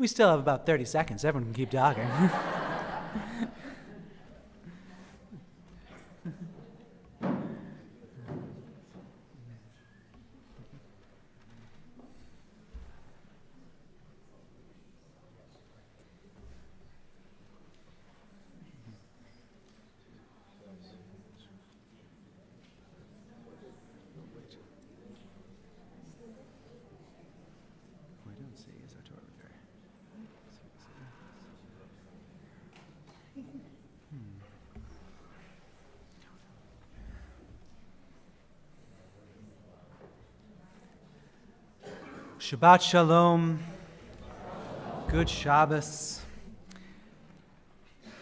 We still have about 30 seconds. Everyone can keep talking. Shabbat Shalom. Good Shabbos.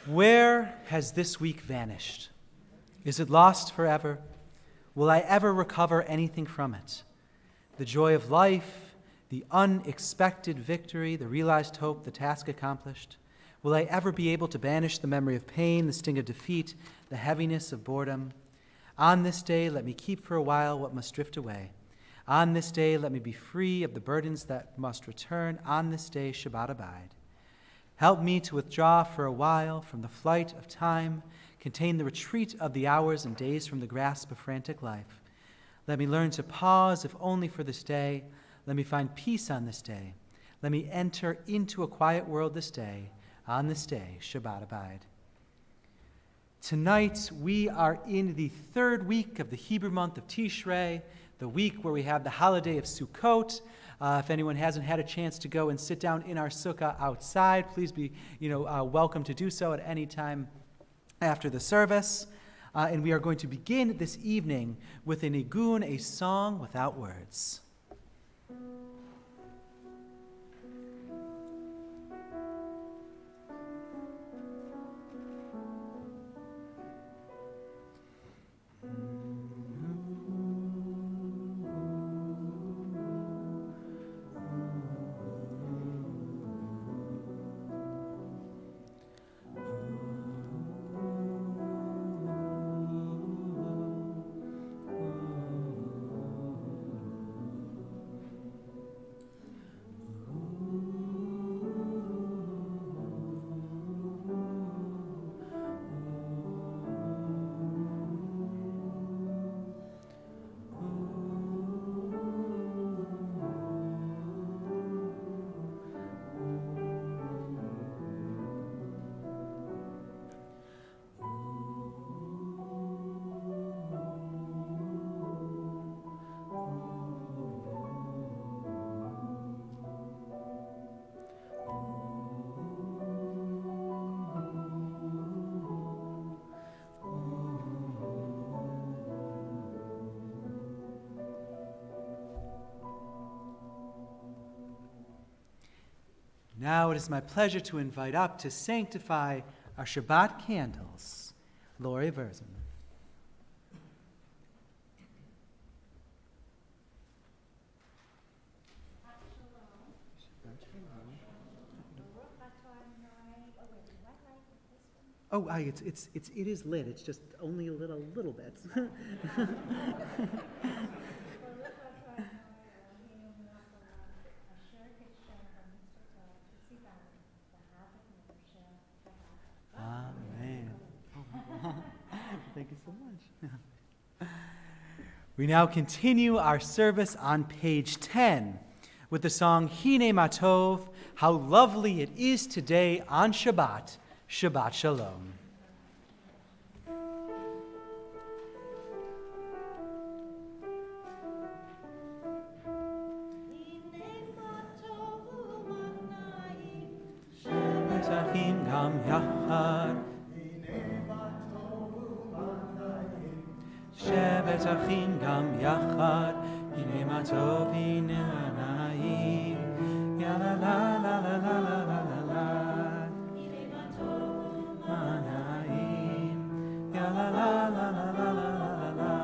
Where has this week vanished? Is it lost forever? Will I ever recover anything from it? The joy of life, the unexpected victory, the realized hope, the task accomplished? Will I ever be able to banish the memory of pain, the sting of defeat, the heaviness of boredom? On this day, let me keep for a while what must drift away. On this day, let me be free of the burdens that must return. On this day, Shabbat abide. Help me to withdraw for a while from the flight of time, contain the retreat of the hours and days from the grasp of frantic life. Let me learn to pause, if only for this day. Let me find peace on this day. Let me enter into a quiet world this day. On this day, Shabbat abide. Tonight, we are in the third week of the Hebrew month of Tishrei, the week where we have the holiday of Sukkot. If anyone hasn't had a chance to go and sit down in our sukkah outside, please be welcome to do so at any time after the service. And we are going to begin this evening with a nigun, a song without words. Now it is my pleasure to invite up to sanctify our Shabbat candles, Lori Verzen. Oh, it is lit. It's just only a little bit. Amen. Thank you so much. We now continue our service on page 10 with the song Hine Matov, How Lovely It Is Today on Shabbat, Shabbat Shalom. Gam Yachad Shevet Achim Gam Yachad Hine Matov Hine Anayim Ya la la la la la la la la la Hine Matov Anayim Ya la la la la la la la la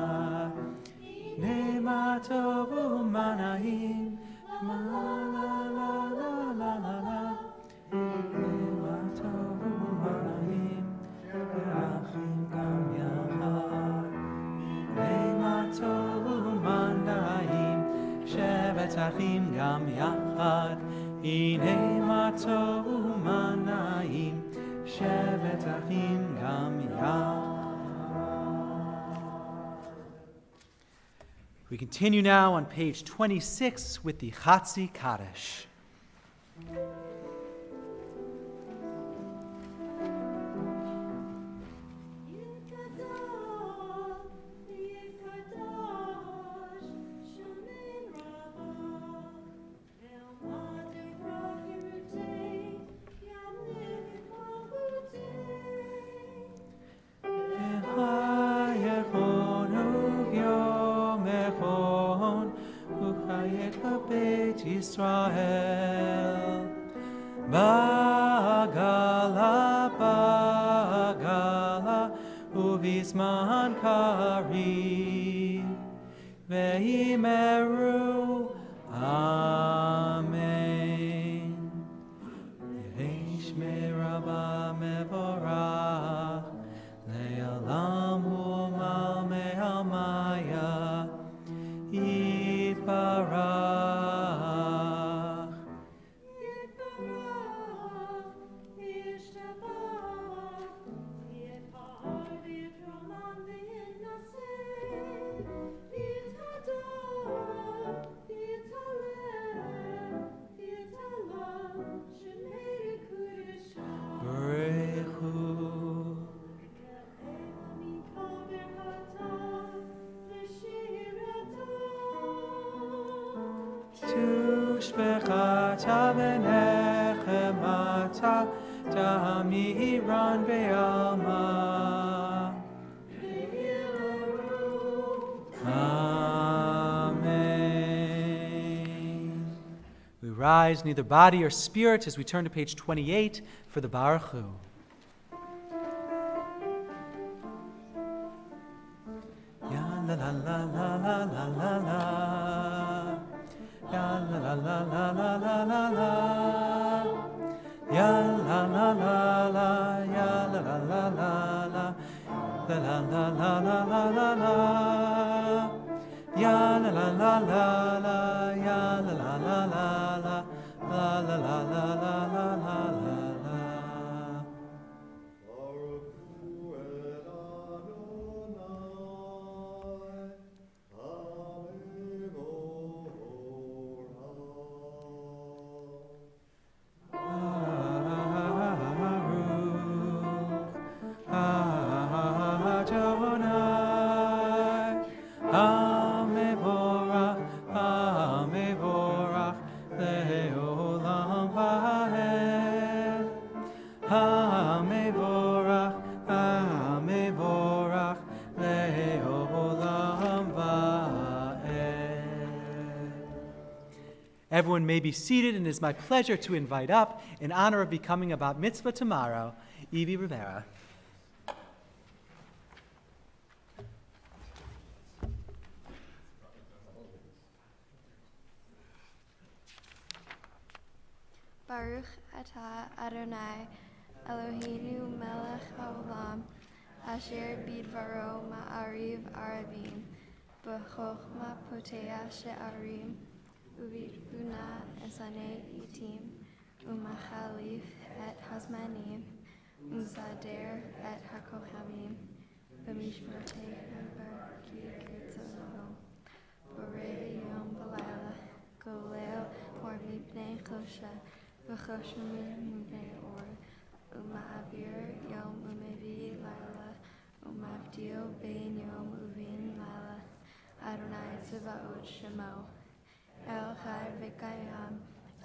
Hine Matov Anayim Ma la la la la la la Shevet Achim Gam Yachad Hine Mato Umanaim, Shevet Achim Gam Yah. We continue now on page 26 with the Chatzi Kaddish. Israel, Bagala, Bagala, Uvisman Kari, Veimeru, Amen. Yesh meraba mevorach, le'alam u'mal me'almaya, Yitbarach. Tushbechata v'nechemata ta'amiran ve'alma. Amen. We rise neither body or spirit as we turn to page 28 for the Baruch Hu. Ya la la la la la la la la. Ya la la la la la la la la. Ya la la la la. Ya la la la la la. La la la la la la la la. Ya la la la la la. Ya la la la la la. La la la la la la la la. Everyone may be seated, and it is my pleasure to invite up, in honor of becoming a bat mitzvah tomorrow, Evie Rivera. Baruch atah Adonai, Eloheinu melech haolam, asher bidvaro ma'ariv aravim, b'chochma poteah she'arim, Uvitbuna esane itim, umachalif et hazmanim, umzader et hakochamim, b'mishmotei barki kirtzono, borei yom v'layla, golel or mipnei chosha, v'choshmim mipnei or, uma'avir yom umevi layla, umavdio bein yom uvin layla, Adonai Tzevaot Shemo. El Chai v'Kayam,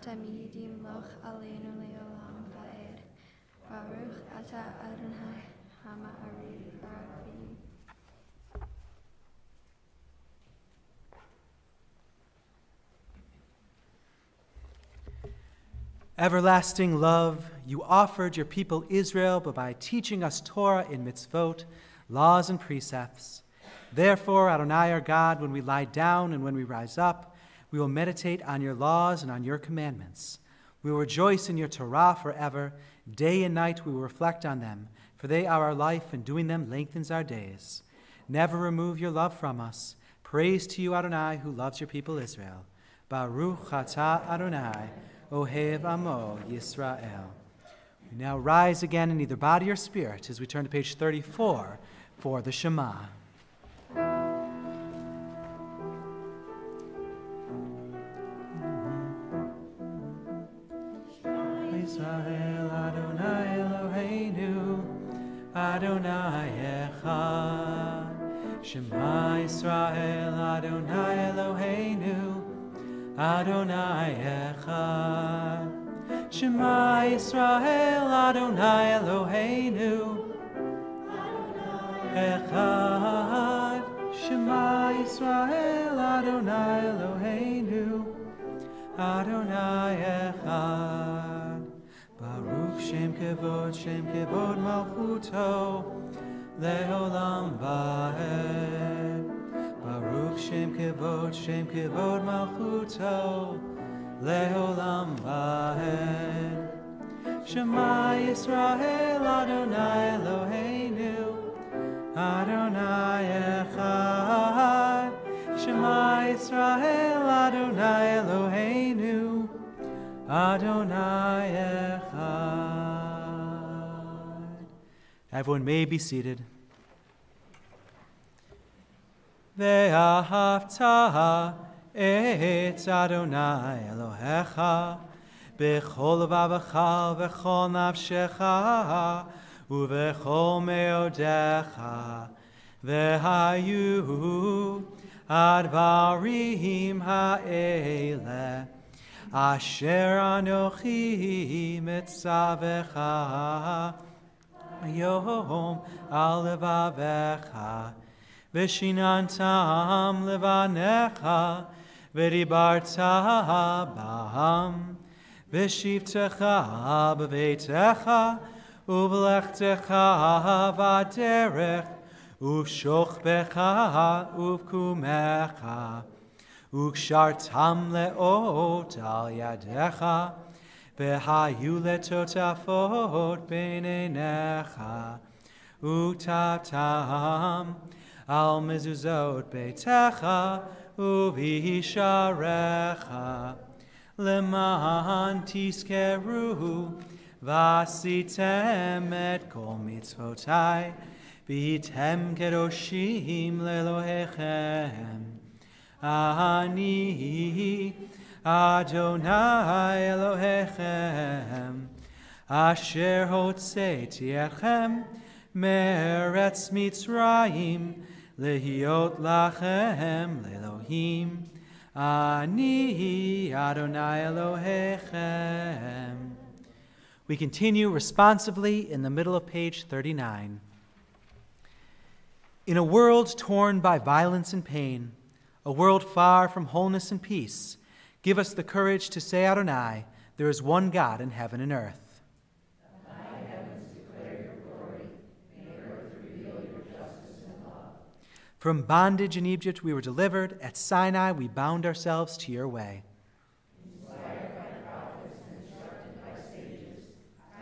Tamidim Loch Aleinu Leolam Va'ed. Baruch Atah Adonai Hama'ariv Aravim. Everlasting love, you offered your people Israel, but by teaching us Torah in mitzvot, laws and precepts. Therefore, Adonai our God, when we lie down and when we rise up, we will meditate on your laws and on your commandments. We will rejoice in your Torah forever. Day and night we will reflect on them, for they are our life, and doing them lengthens our days. Never remove your love from us. Praise to you, Adonai, who loves your people Israel. Baruch atah Adonai, Ohev Amo Yisrael. We now rise again in either body or spirit as we turn to page 34 for the Shema. Israel Adonai Eloheinu Adonai Echad. Shema Israel Adonai Eloheinu Adonai Echad. Shema Israel Adonai Eloheinu Echad. Shema Israel Adonai Eloheinu Adonai Echad. Baruch Shem Kevod Malchuto Leolam Vaed. Baruch Shem Kevod Malchuto Leolam Vaed. Shema Yisrael Adonai Eloheinu Adonai Echad. Shema Yisrael Adonai Eloheinu Adonai Echad. Everyone may be seated. Ve'ahavta et Adonai Elohecha b'chol levavecha v'chol nafshecha u'v'chol meodecha ve'hayu advarim ha'eleh asher anochi mitzavecha yom al levavecha v'shinantam levanecha v'dibarta b'ham v'shivtecha b'veitecha uv'lechtecha v'aderech uv'shochbecha uv'kumecha uv'kshartam le'ot al yadecha v'hayu letotafot b'neinecha utatam al mezuzot beitecha uvisharecha leman tiskeru vasitem et kol mitzvotai v'item kedoshim lelohechem ani Adonai Elohechem asher hotzeiti echem meretz Mitzrayim lehiot lachem leelohim ani Adonai Elohechem. We continue responsively in the middle of page 39. In a world torn by violence and pain, a world far from wholeness and peace, give us the courage to say, Adonai, there is one God in heaven and earth. Thy heavens declare your glory, and the earth reveal your justice and love. From bondage in Egypt we were delivered. At Sinai we bound ourselves to your way. Inspired by prophets and instructed by sages,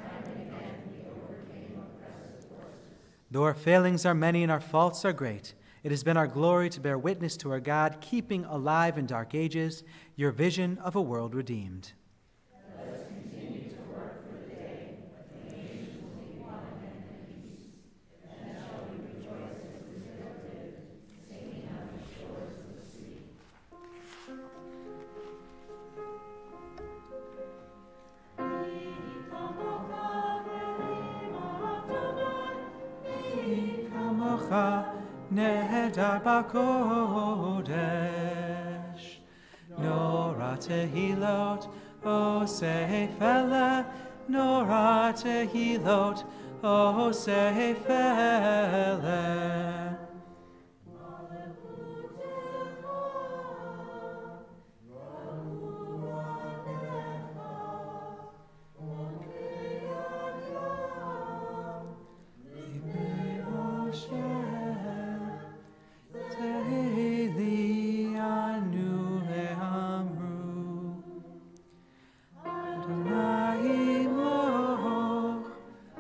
time and again we overcame oppressive forces. Though our failings are many and our faults are great, it has been our glory to bear witness to our God, keeping alive in dark ages your vision of a world redeemed. Let us continue to work for the day when the nations will be one and in peace. Then shall we rejoice as Israel did, singing on the shores of the sea. Nehedar b'kodesh, Nora tehilot, O seifele, Nora tehilot, O seifele.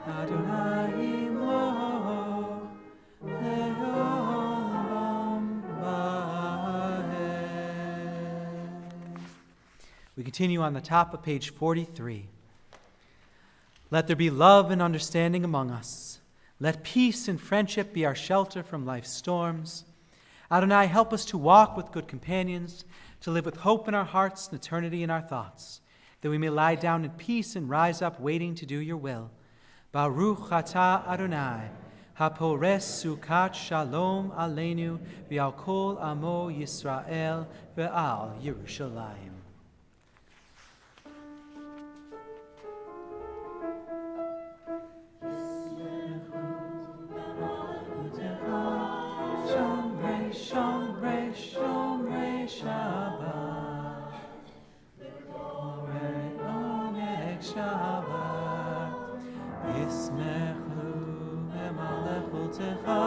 Adonai imloch, continue on the top of page 43. Let there be love and understanding among us. Let peace and friendship be our shelter from life's storms. Adonai, help us to walk with good companions, to live with hope in our hearts and eternity in our thoughts, that we may lie down in peace and rise up waiting to do your will. Baruch atah Adonai, hapores sukat shalom aleinu v'al kol amo Yisrael ve'al Yerushalayim. Shomrei, Shomrei, Shabbat. V'korei oneg Shabbat. Yismechu b'malchutecha.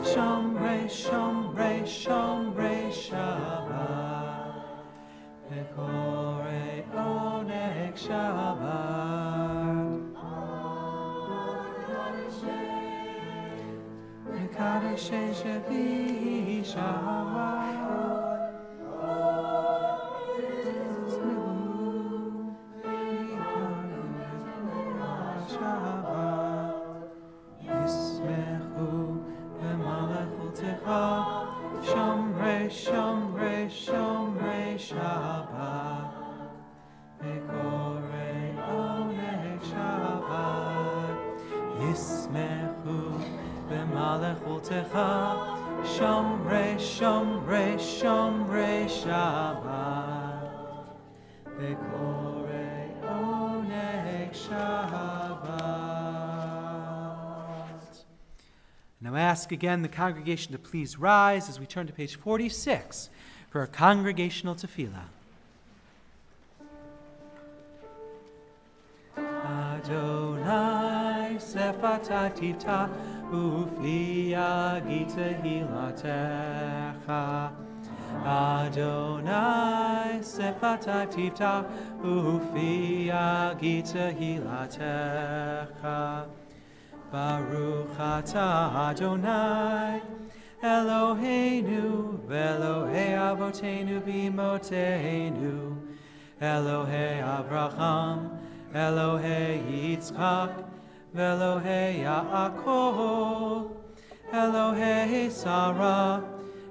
Shomrei, Shomrei, Shomrei, Shabbat. V'korei oneg Shabbat. Kadeshei Shevi Shabbat. Yismechu b'malchutecha. Shomrei, Shomrei, Shomrei Shabbat. V'korei oneg Shabbat. Yismechu b'malchutecha, Shomrei, Shomrei, Shomrei Shabbat, v'korei oneg Shabbat. Now I ask again the congregation to please rise as we turn to page 46 for our congregational tefillah. Adonai Sefatai Tifta Ufi Agita Hilatecha. Adonai Sefatai Tifta Ufi Agita Hilatecha. Baruch atah Adonai Eloheinu Elohei Avotenu B'imotenu Elohei Avraham Elohei Yitzchak Elohei Yaakov Elohei Sarah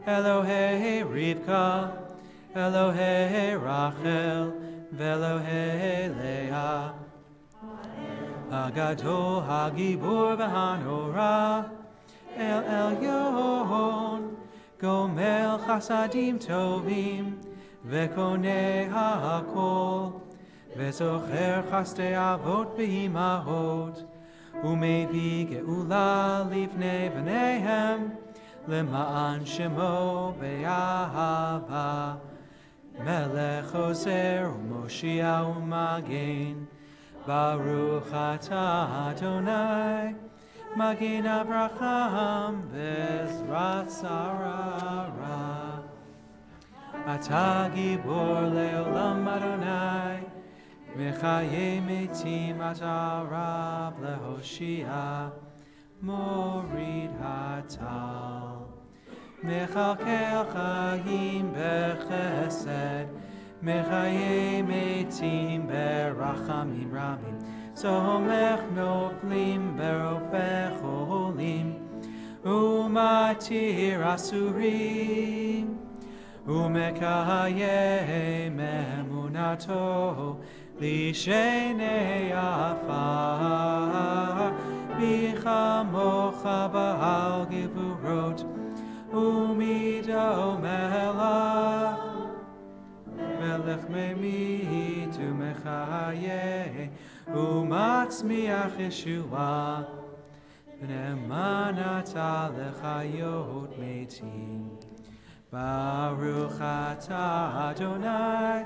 Elohei Rivka Elohei Rachel Elohei Leah Agadol Hagibor V'Hanora El Elyon Gomel Chasadim Tovim V'Konei HaKol V'zocher Chastei Avot V'Imahot Umevi Geula Livnei B'neihem Lema'an Shemo Be'ahava Melech Ozer U'Moshia U'Magen Baruch atah Adonai Magen Avraham Bezrat Sarara Atah Gibor Le'olam Adonai Mechayei Metim Atah Rab Lehoshia Morid Hatal Mechalkel Chaim Bechesed Mechayei Metim Berachamim Rabim Somech Noflim Berofech Olim Umatir Asurim Umekayei Memunato Lishenei Afar Bichamocha Ba'al Givurot Umido Melach Melech Memit Umechayei Umatzmiach Yeshua V'nemanata Lechayot Metim Baruch atah Adonai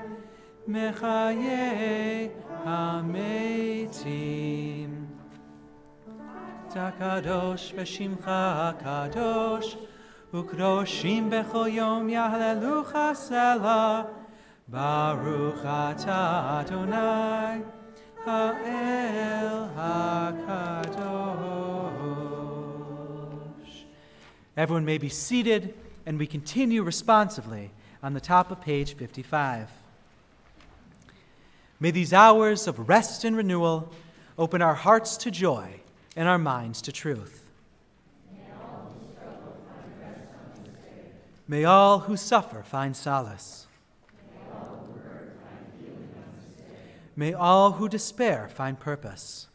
Mechayei HaMetim Takadosh v'shimcha kadosh Ukroshim b'chol yom yahlelucha selah Baruch atah Adonai Ha'el HaKadosh. Everyone may be seated, and we continue responsively on the top of page 55. May these hours of rest and renewal open our hearts to joy and our minds to truth. May all who suffer find solace. May all who despair find purpose.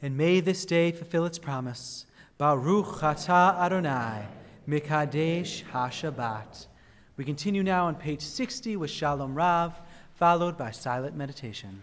And may this day fulfill its promise. Baruch atah Adonai, Mekadesh HaShabbat. We continue now on page 60 with Shalom Rav, followed by silent meditation.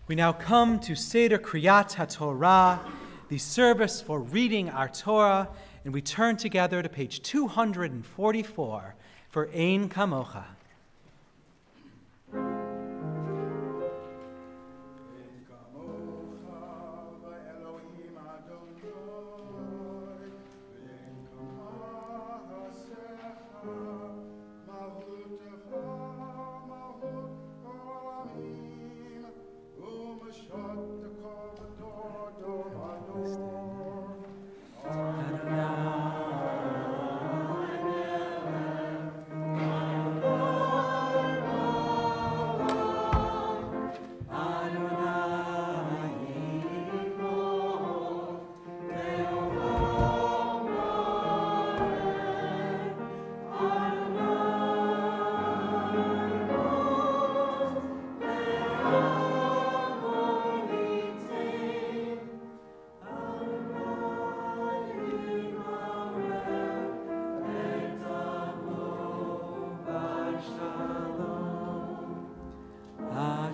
We now come to Seder Kriyat HaTorah, the service for reading our Torah, and we turn together to page 244 for ein kamocha.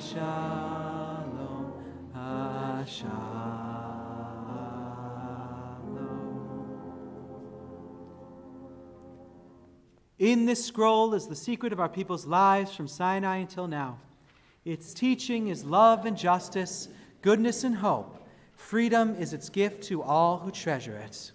Shalom, In this scroll is the secret of our people's lives from Sinai until now. Its teaching is love and justice, goodness and hope. Freedom is its gift to all who treasure it.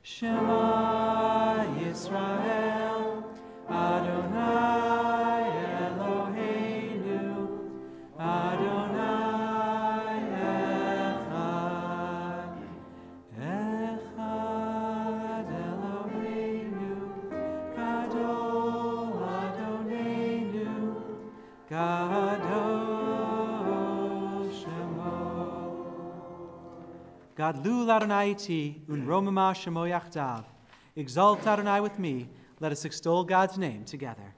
Shema Yisrael, Adonai Eloheinu, Adonai Echad, Echad Eloheinu, Gadol Adonenu, Gadol Shemo. Gadlu Adonai iti, un romama shemo yachdav. Exalt Adonai with me. Let us extol God's name together.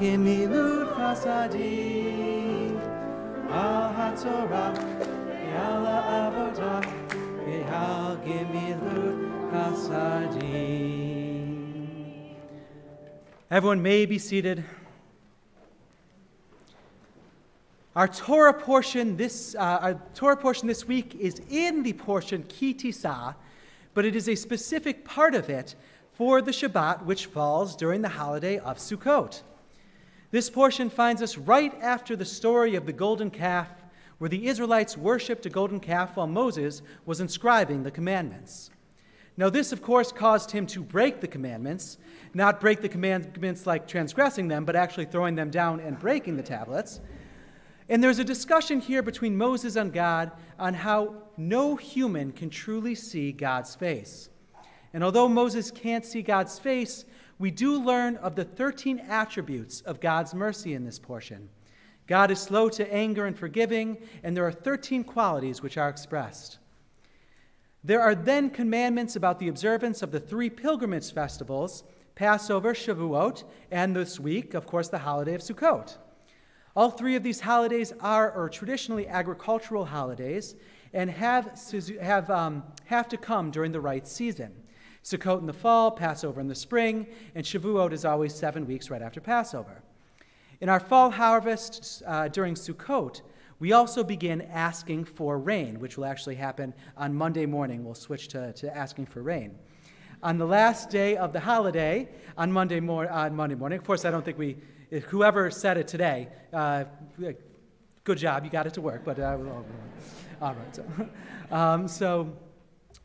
Gemilut Chasadim, Al HaTorah, Al Avodah, Al Gemilut Chasadim. Everyone may be seated. Our Torah portion this week is in the portion Ki Tisa, but it is a specific part of it for the Shabbat, which falls during the holiday of Sukkot. This portion finds us right after the story of the golden calf, where the Israelites worshipped a golden calf while Moses was inscribing the commandments. Now this, of course, caused him to break the commandments, not break the commandments like transgressing them, but actually throwing them down and breaking the tablets. And there's a discussion here between Moses and God on how no human can truly see God's face. And although Moses can't see God's face, we do learn of the 13 attributes of God's mercy in this portion. God is slow to anger and forgiving, and there are 13 qualities which are expressed. There are then commandments about the observance of the 3 pilgrimage festivals, Passover, Shavuot, and this week, of course, the holiday of Sukkot. All 3 of these holidays are traditionally agricultural holidays and have to come during the right season. Sukkot in the fall, Passover in the spring, and Shavuot is always 7 weeks right after Passover. In our fall harvest during Sukkot, we also begin asking for rain, which will actually happen on Monday morning. We'll switch to asking for rain. On the last day of the holiday, on Monday morning, of course, I don't think whoever said it today, good job, you got it to work, but all right. So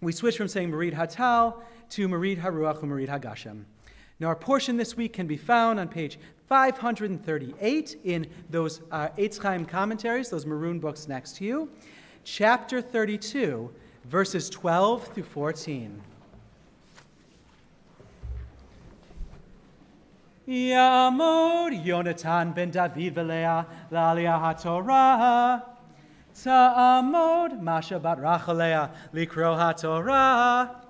we switch from saying Merid Hatal to Merid Haruach and Merid Hagashem. Now, our portion this week can be found on page 538 in those Etz Chaim commentaries, those maroon books next to you, chapter 32, verses 12 through 14. Yamod Yonatan ben David v'Leah la'aliyah haTorah. Ta'amod Masha bat Rachalea likro haTorah.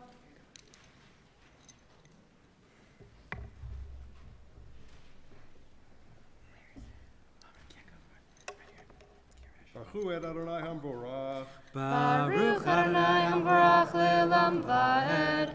Baruch Adonai Hamborach. Baruch Adonai Hamborach le'olam va'ed.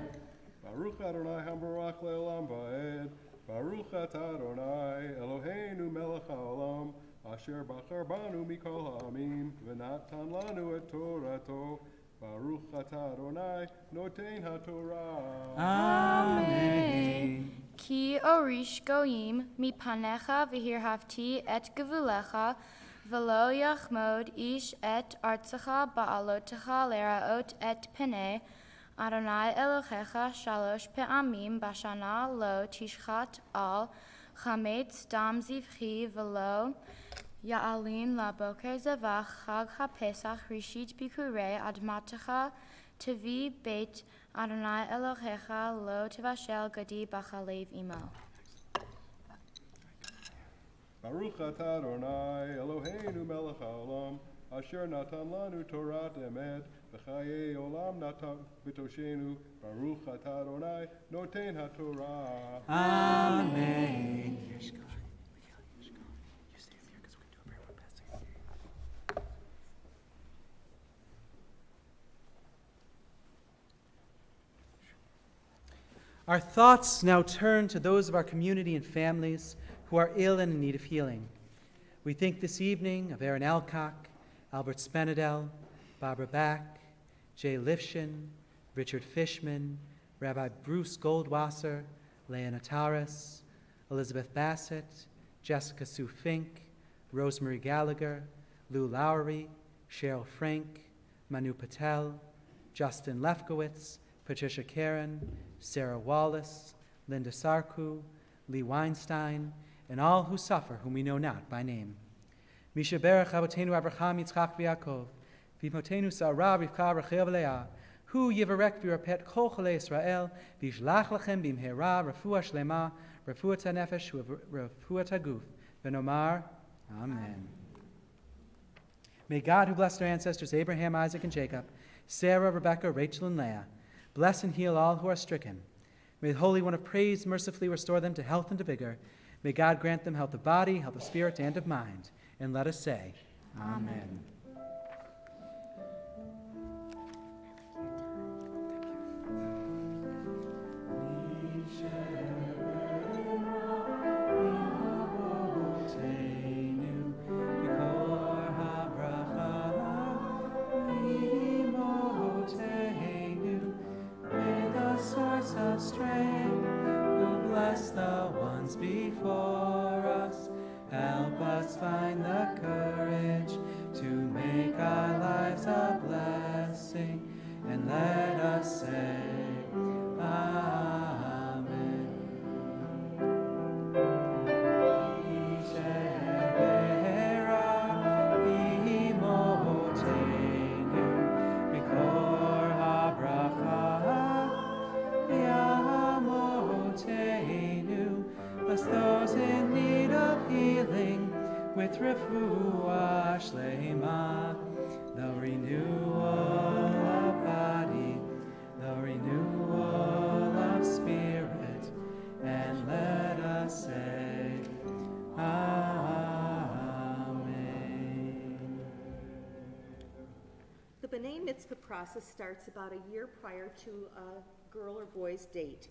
Baruch Adonai Hamborach le'olam va'ed. Baruch atah Adonai Eloheinu melech haolam asher bachar banu mikol ha'amim v'natan lanu et Torato. Baruch atah Adonai noten haTorah. Amen. Ki orish goyim mipanecha v'hirhavti et gevulecha v'lo yachmod ish et artzecha ba'alotecha leraot et peneh Adonai Elohecha shalosh pe'amim bashana lo tishchat al chametz dam zivchi v'lo ya'alin laboker zevach chag ha'pesach rishit bikurei admatecha tevi beit Adonai Elohecha lo tevashel gadi b'chalev imo. Baruch atah Adonai Eloheinu melech haolam asher natan lanu Torat emet v'chayei olam natan b'toshenu. Baruch atah Adonai noten haTorah. Amen. Our thoughts now turn to those of our community and families who are ill and in need of healing. We think this evening of Aaron Alcock, Albert Spenedel, Barbara Back, Jay Lifshin, Richard Fishman, Rabbi Bruce Goldwasser, Leah Nataris, Elizabeth Bassett, Jessica Sue Fink, Rosemary Gallagher, Lou Lowry, Cheryl Frank, Manu Patel, Justin Lefkowitz, Patricia Karen, Sarah Wallace, Linda Sarku, Lee Weinstein, and all who suffer, whom we know not by name. Misha Berach Avotenu Avraham Yitzchak v'Yakov, V'imotenu Sarah Rivka Rachel v'Leah, Hu Yivarek v'Yirapet Kol Cholei Israel, V'yishlach lachem b'imhera Refuah Shlema, Refuah HaNefesh, Refuah HaGuf, V'nomar, Amen. May God, who blessed our ancestors Abraham, Isaac, and Jacob, Sarah, Rebekah, Rachel, and Leah, bless and heal all who are stricken. May the Holy One of Praise mercifully restore them to health and to vigor. May God grant them health of body, health of spirit, and of mind. And let us say, Amen. Of strength, who bless the ones before us, help us find the courage to refuah shlema, the renewal of body, the renewal of spirit, and let us say, Amen. The B'nai Mitzvah process starts about a year prior to a girl or boy's date.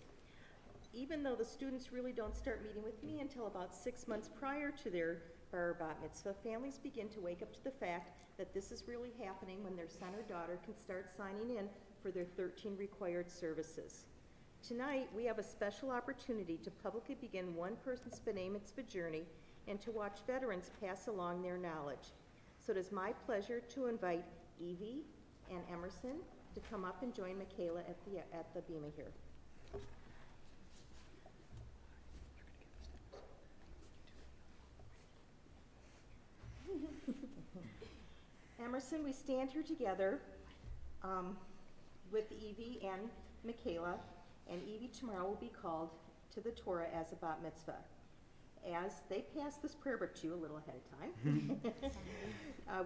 Even though the students really don't start meeting with me until about 6 months prior to their bar or bat mitzvah, families begin to wake up to the fact that this is really happening when their son or daughter can start signing in for their 13 required services. Tonight, we have a special opportunity to publicly begin one person's B'nai Mitzvah journey and to watch veterans pass along their knowledge. So it is my pleasure to invite Evie and Emerson to come up and join Michaela at the bima here. Emerson, we stand here together with Evie and Michaela, and Evie tomorrow will be called to the Torah as a bat mitzvah. As they pass this prayer book to you a little ahead of time,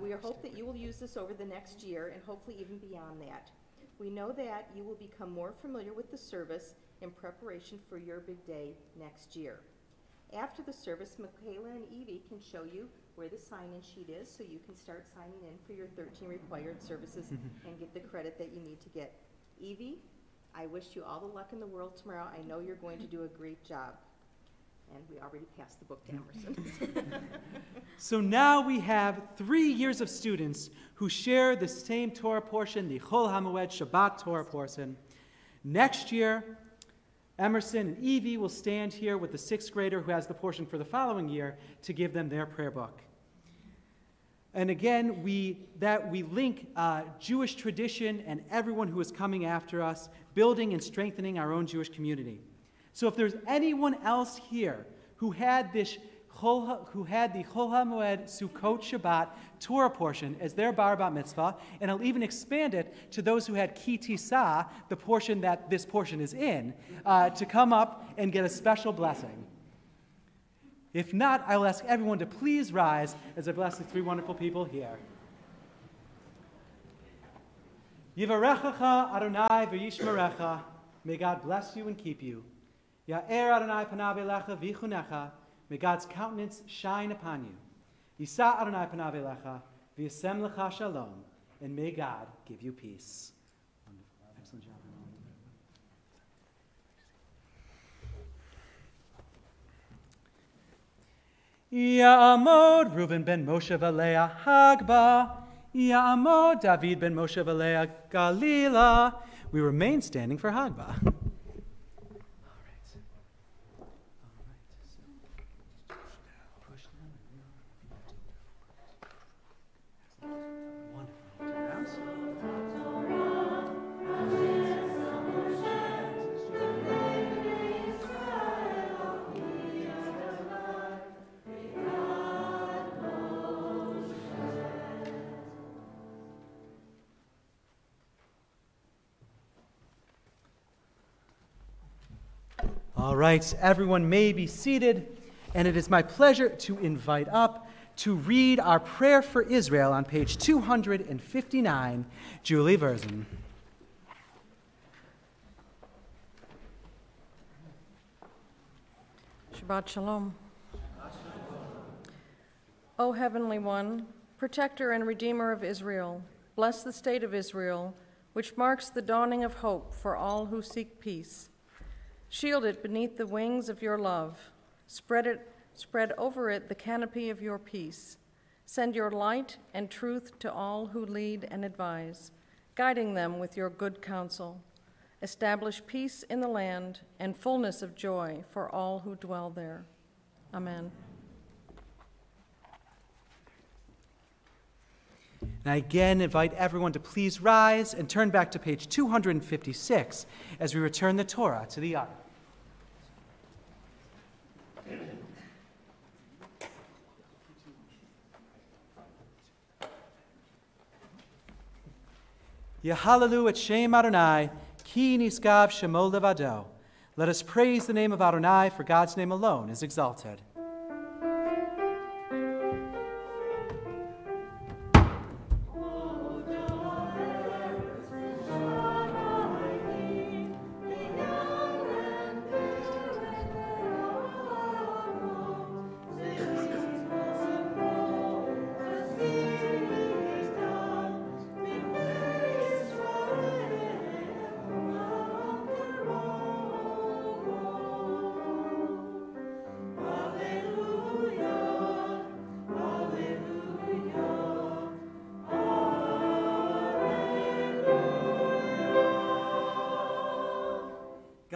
we hope that you will use this over the next year and hopefully even beyond that. We know that you will become more familiar with the service in preparation for your big day next year. After the service, Michaela and Evie can show you where the sign-in sheet is so you can start signing in for your 13 required services and get the credit that you need to get. Evie, I wish you all the luck in the world tomorrow. I know you're going to do a great job. And we already passed the book to Emerson. So now we have 3 years of students who share the same Torah portion, the Chol HaMoed Shabbat Torah portion. Next year, Emerson and Evie will stand here with the 6th grader who has the portion for the following year to give them their prayer book. And again, we link Jewish tradition and everyone who is coming after us, building and strengthening our own Jewish community. So if there's anyone else here who had the Chol HaMoed Sukkot Shabbat Torah portion as their bar bat mitzvah, and I'll even expand it to those who had Ki Tisah, the portion that this portion is in, to come up and get a special blessing. If not, I will ask everyone to please rise as I bless the 3 wonderful people here. Yivarechacha Adonai v'yishmerecha. May God bless you and keep you. Ya'er Adonai panav elecha v'yichunecha. May God's countenance shine upon you. Yisa Adonai panav elecha v'yasem lecha shalom. And may God give you peace. Wonderful. Excellent job. Ya'amod Reuben ben Moshe v'Leah Hagba. Ya'amod David ben Moshe v'Leah Galila. We remain standing for Hagba. All right, everyone may be seated, and it is my pleasure to invite up to read our prayer for Israel on page 259, Julie Verzen. Shabbat Shalom. O Heavenly One, Protector and Redeemer of Israel, bless the state of Israel, which marks the dawning of hope for all who seek peace. Shield it beneath the wings of your love. Spread over it the canopy of your peace. Send your light and truth to all who lead and advise, guiding them with your good counsel. Establish peace in the land and fullness of joy for all who dwell there. Amen. And I again invite everyone to please rise and turn back to page 256 as we return the Torah to the ark. Yahalalu et Shem Adonai, ki niskav shemo levado. Let us praise the name of Adonai, for God's name alone is exalted.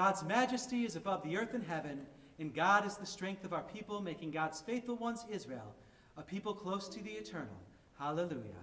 God's majesty is above the earth and heaven, and God is the strength of our people, making God's faithful ones Israel, a people close to the eternal. Hallelujah.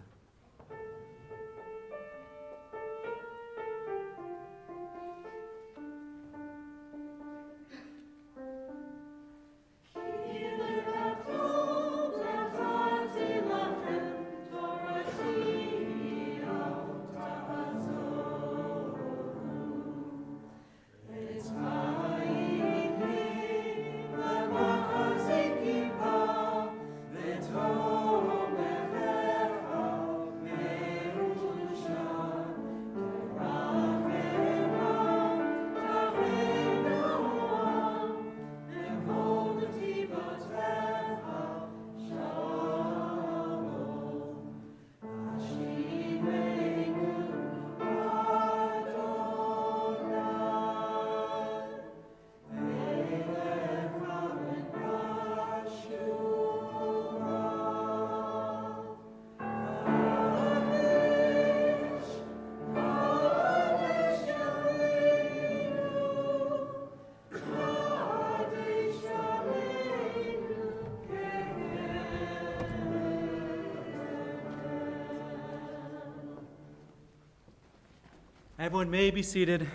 Everyone may be seated.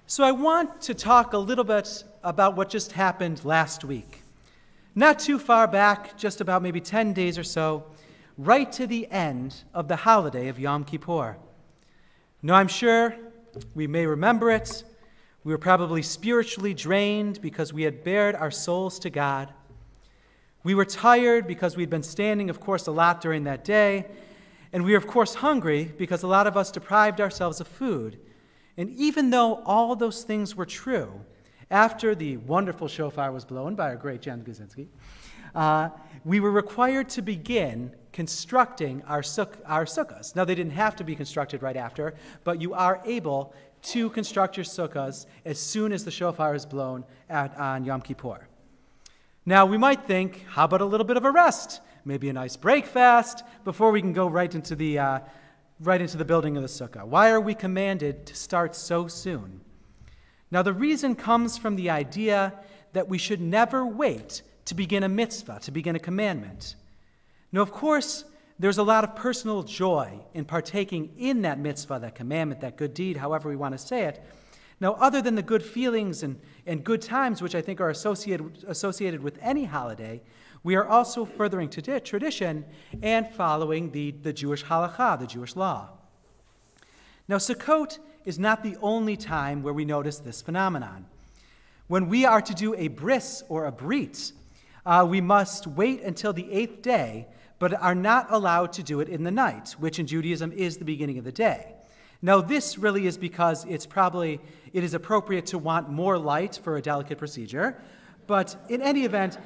So I want to talk a little bit about what just happened last week. Not too far back, just about maybe 10 days or so, right to the end of the holiday of Yom Kippur. Now I'm sure we may remember it. We were probably spiritually drained because we had bared our souls to God. We were tired because we'd been standing, of course, a lot during that day. And we were, of course, hungry because a lot of us deprived ourselves of food. And even though all those things were true, after the wonderful shofar was blown by our great Jen Guzinski, we were required to begin constructing our sukkahs. Now, they didn't have to be constructed right after, but you are able to construct your sukkahs as soon as the shofar is blown on Yom Kippur. Now, we might think, how about a little bit of a rest? Maybe a nice break fast before we can go right into the building of the sukkah. Why are we commanded to start so soon? Now, the reason comes from the idea that we should never wait to begin a mitzvah, to begin a commandment. Now, of course, there's a lot of personal joy in partaking in that mitzvah, that commandment, that good deed, however we want to say it. Now, other than the good feelings and good times, which I think are associated with any holiday, we are also furthering tradition and following the Jewish halakha, the Jewish law. Now, Sukkot is not the only time where we notice this phenomenon. When we are to do a bris or a brit, we must wait until the 8th day, but are not allowed to do it in the night, which in Judaism is the beginning of the day. Now, this really is because it is appropriate to want more light for a delicate procedure, but in any event,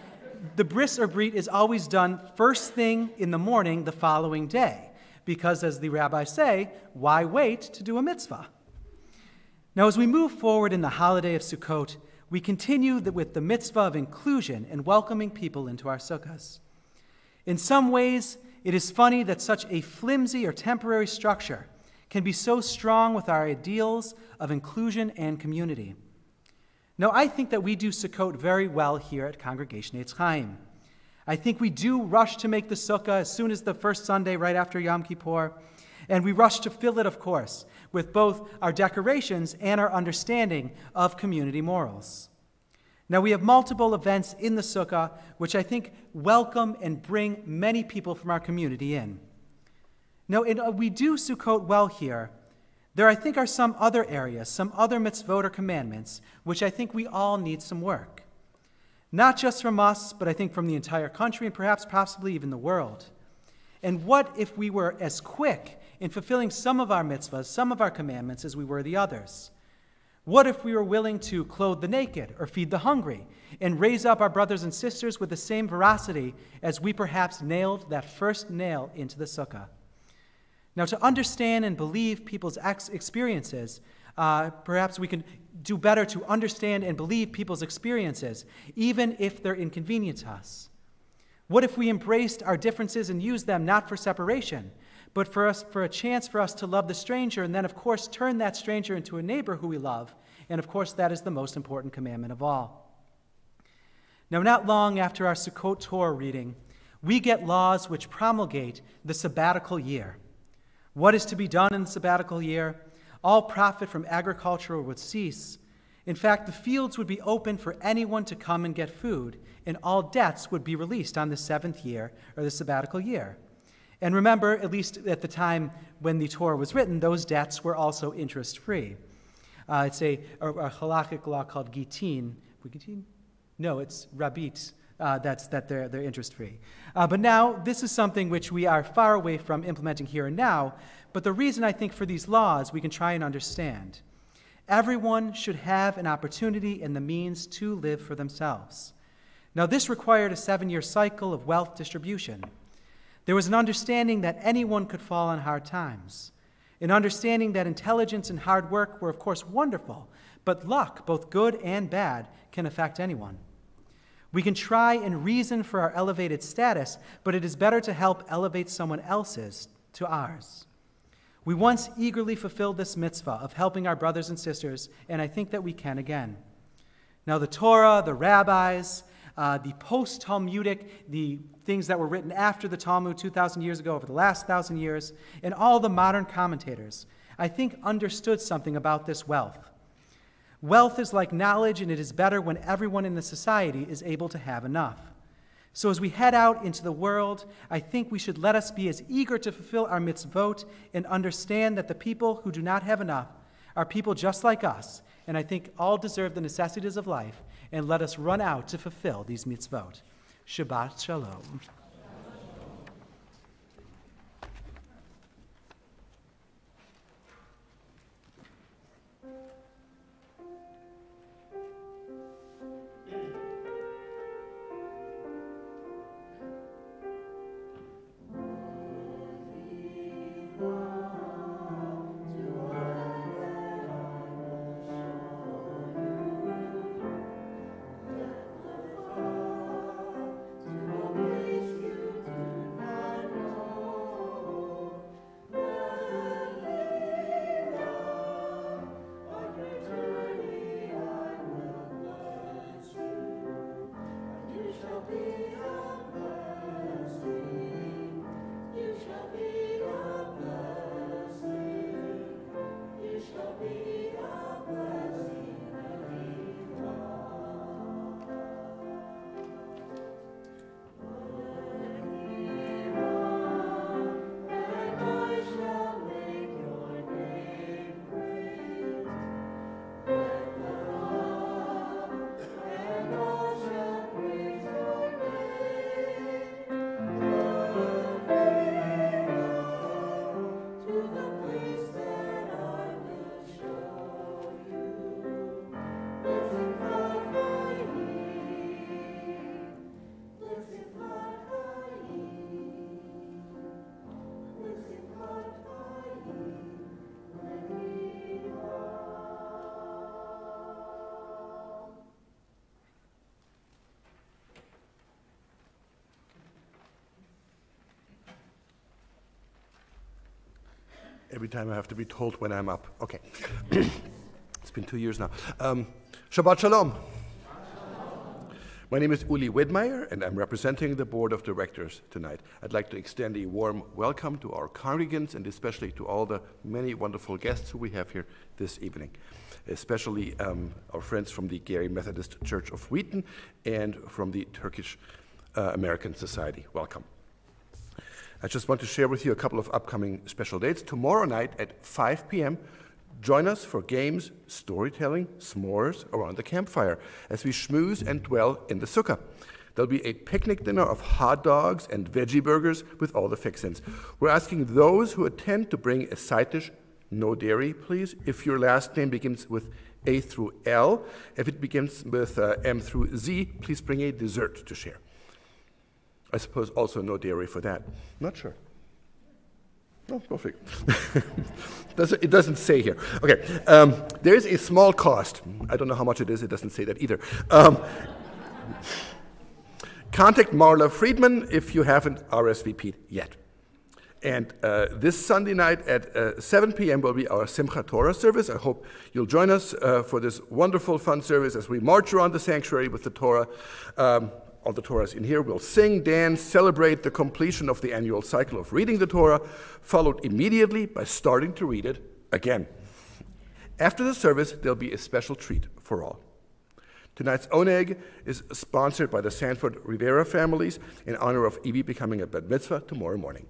the bris or brit is always done first thing in the morning the following day, because as the rabbis say, why wait to do a mitzvah? Now, as we move forward in the holiday of Sukkot, we continue with the mitzvah of inclusion and welcoming people into our sukkahs. In some ways, it is funny that such a flimsy or temporary structure can be so strong with our ideals of inclusion and community. Now, I think that we do Sukkot very well here at Congregation Etz Chaim. I think we do rush to make the sukkah as soon as the first Sunday right after Yom Kippur, and we rush to fill it, of course, with both our decorations and our understanding of community morals. Now, we have multiple events in the sukkah which I think welcome and bring many people from our community in. Now, we do Sukkot well here. There, I think, are some other areas, some other mitzvot or commandments, which I think we all need some work. Not just from us, but I think from the entire country and perhaps possibly even the world. And what if we were as quick in fulfilling some of our mitzvahs, some of our commandments, as we were the others? What if we were willing to clothe the naked or feed the hungry and raise up our brothers and sisters with the same veracity as we perhaps nailed that first nail into the sukkah? Now, to understand and believe people's experiences, perhaps we can do better to understand and believe people's experiences, even if they're inconvenient to us. What if we embraced our differences and used them not for separation, but for a chance for us to love the stranger and then, of course, turn that stranger into a neighbor who we love. And, of course, that is the most important commandment of all. Now, not long after our Sukkot Torah reading, we get laws which promulgate the sabbatical year. What is to be done in the sabbatical year? All profit from agriculture would cease. In fact, the fields would be open for anyone to come and get food, and all debts would be released on the seventh year, or the sabbatical year. And remember, at least at the time when the Torah was written, those debts were also interest-free. It's a halakhic law called gitin. No, it's rabit. That they're interest-free. But now, this is something which we are far away from implementing here and now, but the reason I think for these laws we can try and understand. Everyone should have an opportunity and the means to live for themselves. Now, this required a 7-year cycle of wealth distribution. There was an understanding that anyone could fall on hard times, an understanding that intelligence and hard work were, of course, wonderful, but luck, both good and bad, can affect anyone. We can try and reason for our elevated status, but it is better to help elevate someone else's to ours. We once eagerly fulfilled this mitzvah of helping our brothers and sisters, and I think that we can again. Now, the Torah, the rabbis, the post-Talmudic, the things that were written after the Talmud 2,000 years ago, over the last 1,000 years, and all the modern commentators, I think understood something about this wealth. Wealth is like knowledge, and it is better when everyone in the society is able to have enough. So as we head out into the world, I think we should let us be as eager to fulfill our mitzvot and understand that the people who do not have enough are people just like us, and I think all deserve the necessities of life, and let us run out to fulfill these mitzvot. Shabbat Shalom. Every time I have to be told when I'm up. Okay. It's been 2 years now. Shabbat Shalom. My name is Uli Widmeyer, and I'm representing the Board of Directors tonight. I'd like to extend a warm welcome to our congregants and especially to all the many wonderful guests who we have here this evening, especially our friends from the Gary Methodist Church of Wheaton and from the Turkish American Society. Welcome. I just want to share with you a couple of upcoming special dates. Tomorrow night at 5 p.m., join us for games, storytelling, s'mores around the campfire as we schmooze and dwell in the sukkah. There'll be a picnic dinner of hot dogs and veggie burgers with all the fixins. We're asking those who attend to bring a side dish, no dairy, please. If your last name begins with A through L, if it begins with M through Z, please bring a dessert to share. I suppose also no dairy for that. Not sure. Oh, perfect. It doesn't say here. Okay, there is a small cost. I don't know how much it is. It doesn't say that either. Contact Marla Friedman if you haven't RSVP'd yet. And this Sunday night at 7 p.m. will be our Simchat Torah service. I hope you'll join us for this wonderful, fun service as we march around the sanctuary with the Torah. All the Torahs in here. We'll sing, dance, celebrate the completion of the annual cycle of reading the Torah, followed immediately by starting to read it again. After the service, there'll be a special treat for all. Tonight's Oneg is sponsored by the Sanford Rivera families in honor of Evie becoming a bat mitzvah tomorrow morning.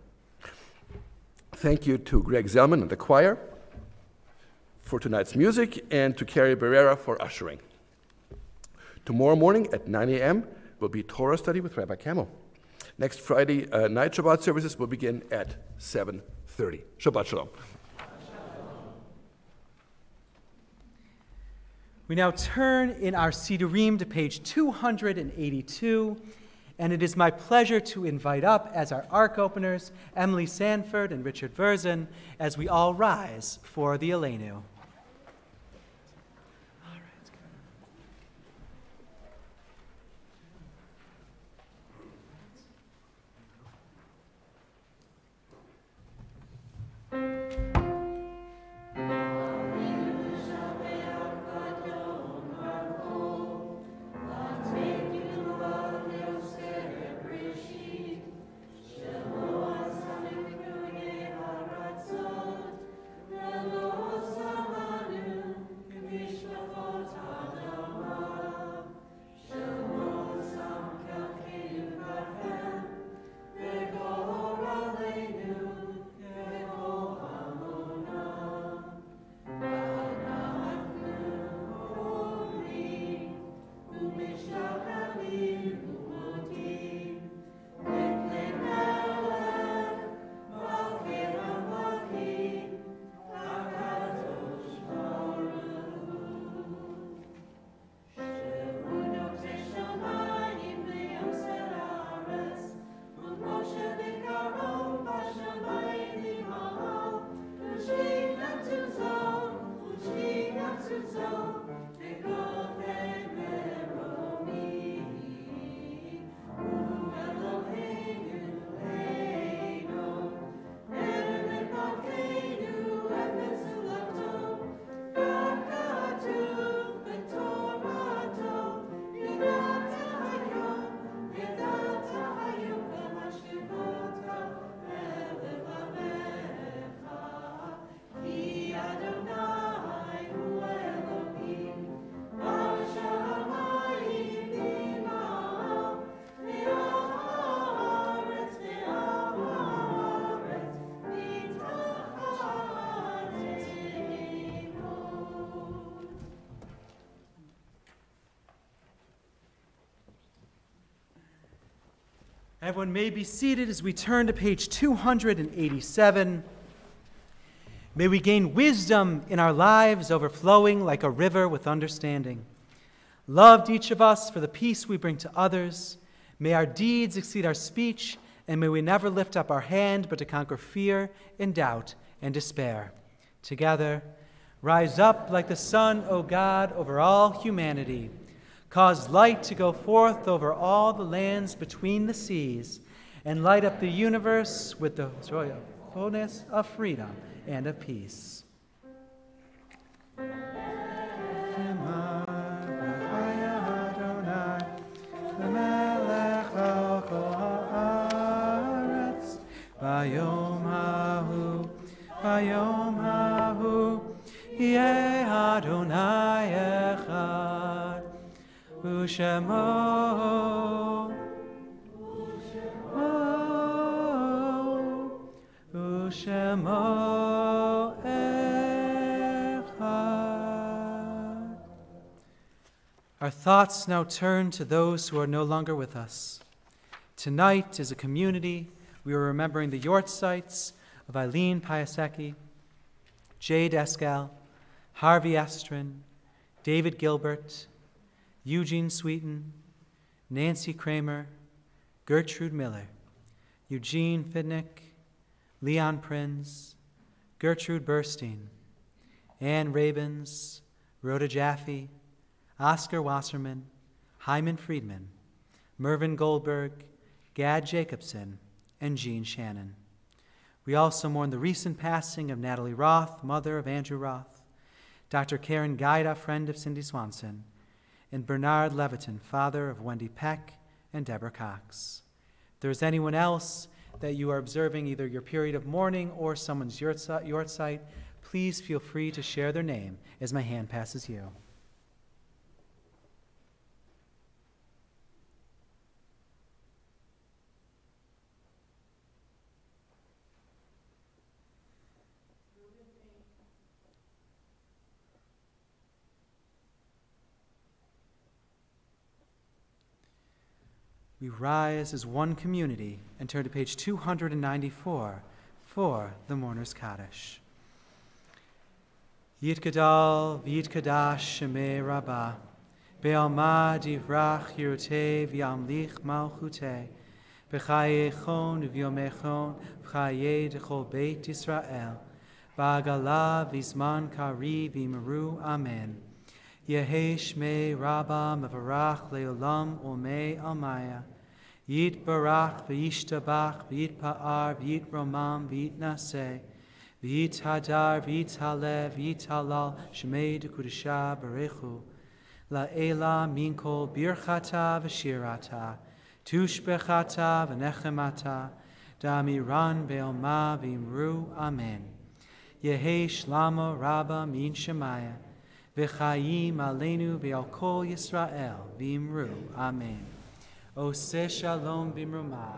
Thank you to Greg Zellman and the choir for tonight's music, and to Carrie Barrera for ushering. Tomorrow morning at 9 a.m. will be Torah study with Rabbi Camel. Next Friday night Shabbat services will begin at 7:30. Shabbat Shalom. We now turn in our Sidurim to page 282, and it is my pleasure to invite up as our ark openers Emily Sanford and Richard Verzin as we all rise for the Aleinu. Everyone may be seated as we turn to page 287. May we gain wisdom in our lives, overflowing like a river with understanding. Loved each of us for the peace we bring to others. May our deeds exceed our speech, and may we never lift up our hand but to conquer fear and doubt and despair. Together, rise up like the sun, O God, over all humanity. Cause light to go forth over all the lands between the seas, and light up the universe with the joy of wholeness, of freedom, and of peace. Bayom hahu, Yeh Adonai echad. Ushemo, Ushemo Echad. Our thoughts now turn to those who are no longer with us. Tonight, as a community, we are remembering the Yortzites of Eileen Piasecki, Jade Escal, Harvey Estrin, David Gilbert, Eugene Sweeten, Nancy Kramer, Gertrude Miller, Eugene Fidnick, Leon Prinz, Gertrude Burstein, Ann Rabins, Rhoda Jaffe, Oscar Wasserman, Hyman Friedman, Mervyn Goldberg, Gad Jacobson, and Jean Shannon. We also mourn the recent passing of Natalie Roth, mother of Andrew Roth, Dr. Karen Gaida, friend of Cindy Swanson, and Bernard Leviton, father of Wendy Peck and Deborah Cox. If there is anyone else that you are observing either your period of mourning or someone's yahrzeit, please feel free to share their name as my hand passes you. We rise as one community and turn to page 294 for the Mourner's Kaddish. Yitgadal v'yitkadash shemei rabbah, be'alma divrach yirutei v'yamlich malchutei, b'chayechon v'yomechon v'chayei d'chol beit Yisrael, ba'agala v'zman kari v'imru amen. Yehi shmei rabbah mevarach le'olam ulmei almaya, Yit barach v'yishtabach v'yitpa'ar v'yitromam v'yitnaseh, v'yit hadar v'yit halev v'yit halal shmei d'kudusha barechu, la'ela minkol birchata v'shirata, tushbechata v'nechemata, da'amiran be'alma v'imru amen. Yehi shlama rabba min shemaya, v'chayim aleinu v'al kol Yisrael v'imru amen. Oseh shalom b'mrumah,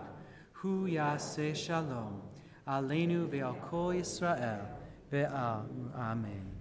hu yaseh shalom, aleinu ve'al kol Yisrael ve'al amen.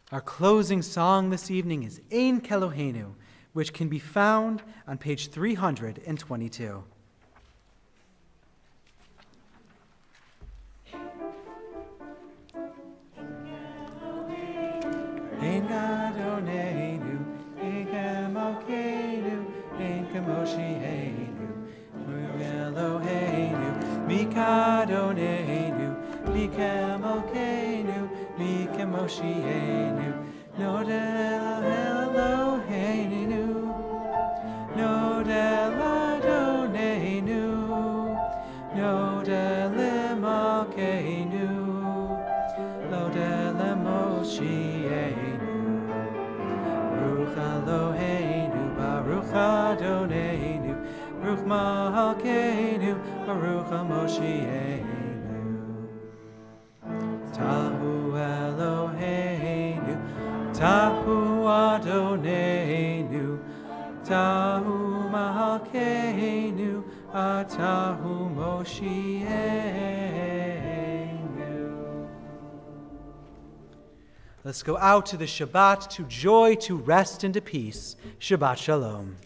Our closing song this evening is Ein Kelohenu, which can be found on page 322. Ein Gadonenu, Ein Kamokenu, Ein Kamoshienu, Eloheinu, Mikadonenu, Mikamokenu, Mikamoshienu, Nodel Eloheinu, Nodel Adonenu, Nodel Imokenu, Nodel Moshienu, Baruch Eloheinu, Baruch Adonenu, Baruch Malkeinu, Baruch Moshienu. Tahu Eloheinu, Tahu Adonenu, Tahu Malkeinu, Atahu Moshienu. Let's go out to the Shabbat, to joy, to rest, and to peace. Shabbat Shalom.